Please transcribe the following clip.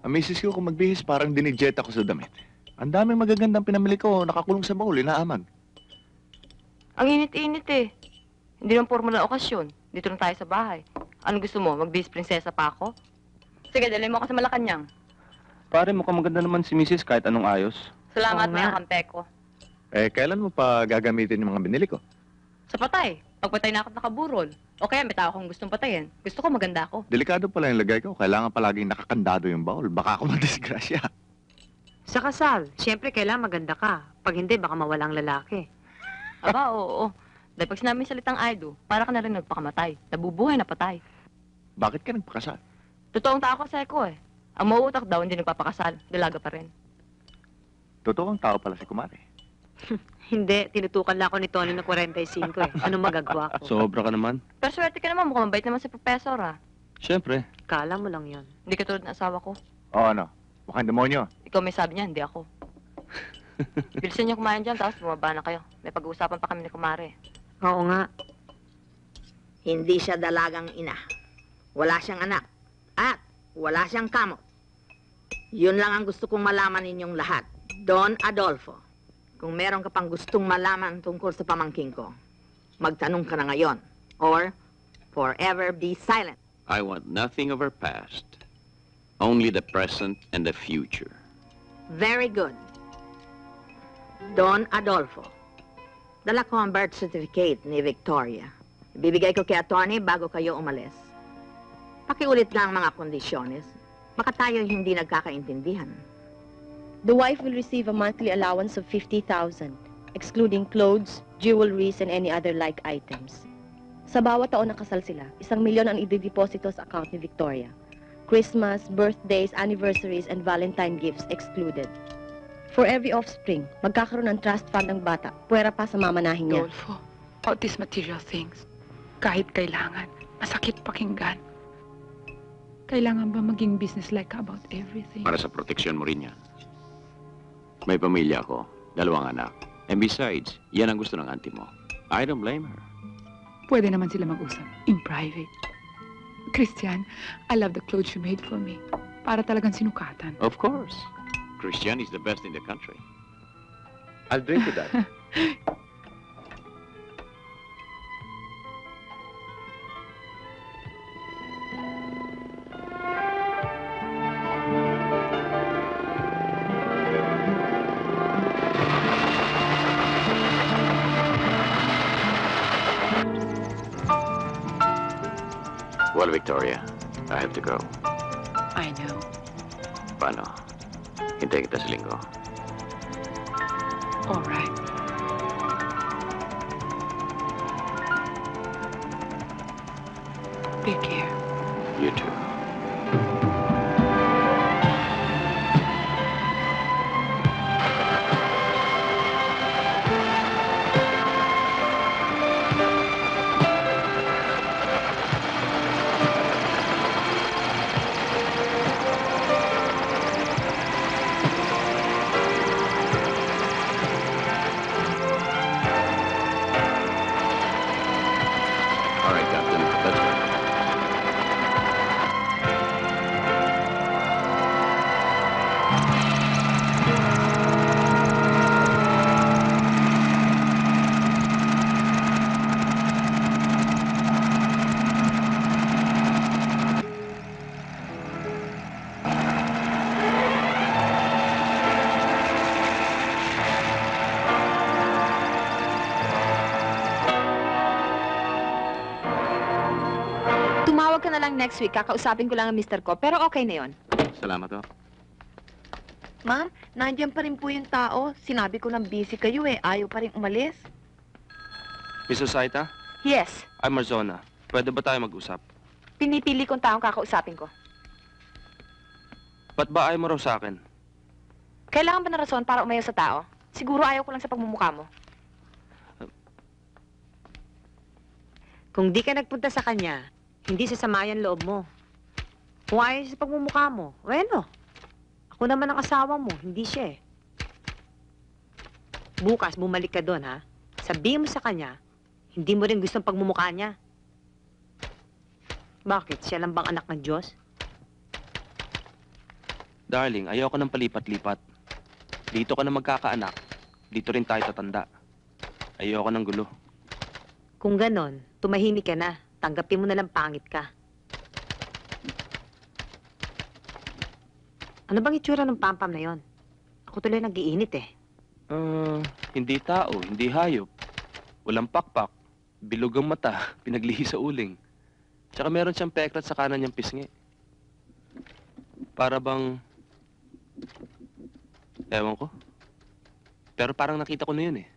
Ang misis ko kung magbihis parang dinijet ako sa damit. Ang daming magagandang pinamili ko, nakakulong sa baul, inaamag. Ang init-init eh. Hindi naman formal na okasyon. Dito lang tayo sa bahay. Ano gusto mo? Magbihis prinsesa pa ako? Sige, dalhin mo ako sa Malacanang. Pare, mukhang maganda naman si Mrs. kahit anong ayos. Salamat, Oo may nga. kampe ko. Kailan mo pa gagamitin yung mga binili ko? Sa patay. Pagpatay na ako nakaburol. O kaya may tao akong gustong patayin. Gusto ko maganda ako. Delikado pala yung lagay ko. Kailangan palaging nakakandado yung baul. Baka ako madisgrasya. Sa kasal, siyempre kailangan maganda ka. Pag hindi, baka mawala ang lalaki. Aba, oo. Dahil pag sinabi salitang idol, para ka na rin nagpakamatay. Nabubuhay na patay. Bakit ka nagpakasal? Totoong tao kasi ko eh. Ang mauutak daw hindi nagpapakasal. Dalaga pa rin. Totoong tao pala si Kumare. Hindi, tinutukan lang ako ni Tony ng 45 eh. Ano magagawa ko? Sobra ka naman. Pero swerte ka naman. Mukhang mabait naman si Professor ah. Siyempre. Kala mo lang yun. Hindi ka tulad ng asawa ko. Oo, ano? Mukhang demonyo. Ikaw may sabi niya, hindi ako. Bilisan niyo kumain dyan, tapos bumaba na kayo. May pag-uusapan pa kami ni Kumare. Oo nga. Hindi siya dalagang ina. Wala siyang anak. At wala siyang kamot. Yun lang ang gusto kong malaman ninyong lahat. Don Adolfo, kung meron ka pang gustong malaman tungkol sa pamangking ko, magtanong ka na ngayon. Or, forever be silent. I want nothing of her past. Only the present and the future. Very good. Don Adolfo, dala ko ang birth certificate ni Victoria. Ibibigay ko kay attorney bago kayo umalis. Pakiulit lang ang mga kondisyones. Baka tayo hindi nagkakaintindihan. The wife will receive a monthly allowance of 50,000, excluding clothes, jewelries, and any other like items. Sa bawat taon na kasal sila, 1,000,000 ang idideposito sa account ni Victoria. Christmas, birthdays, anniversaries, and Valentine gifts excluded. For every offspring, magkakaroon ng trust fund ang bata, puwera pa sa mamanahin niya. Adolfo, all these material things, kahit kailangan, masakit pakinggan. Kailangan ba maging business-like ka about everything? Para sa proteksyon mo rin yan. May pamilya ako, 2 anak. And besides, yan ang gusto ng auntie mo. I don't blame her. Pwede naman sila mag-usap in private. Christian, I love the clothes you made for me. Para talagang sinukatan. Of course. Christian is the best in the country. I'll drink to that. Well, Victoria, I have to go. I know. Paano? Hintayin kita sa linggo. All right. Take care. You too. All right, Captain, let's go. Tumawag ka na lang next week. Kakausapin ko lang ang mister ko. Pero okay na yon. Salamat, oh. Ma'am, nandiyan pa rin po yung tao. Sinabi ko nang busy kayo eh. Ayaw pa rin umalis. Miss Osaita, Yes. I'm Marzona. Pwede ba tayo mag-usap? Pinipili kong taong kakausapin ko. Ba't ba ayaw mo raw sa akin? Kailangan ba na rason para umayaw sa tao? Siguro ayaw ko lang sa pagmumukha mo. Kung di ka nagpunta sa kanya, hindi sasamayan loob mo. Kung ayaw sa pagmumukha mo, bueno. Ako naman ang asawa mo, hindi siya eh. Bukas, bumalik ka doon, ha? Sabihin mo sa kanya, hindi mo rin gusto ang pagmumukha niya. Bakit? Siya lang bang anak ng Diyos? Darling, ayoko ng palipat-lipat. Dito ka na magkakaanak. Dito rin tayo tatanda. Ayoko ng gulo. Kung ganon, tumahimik ka na. Tanggapin mo na lang pangit ka. Ano bang itsura ng pampam na yon? Ako tuloy nag-iinit eh. Hindi tao, hindi hayop. Walang pakpak. Bilog ang mata, pinaglihi sa uling. Tsaka meron siyang peklat sa kanan niyang pisngi. Para bang... Ewan ko. Pero parang nakita ko na yun eh.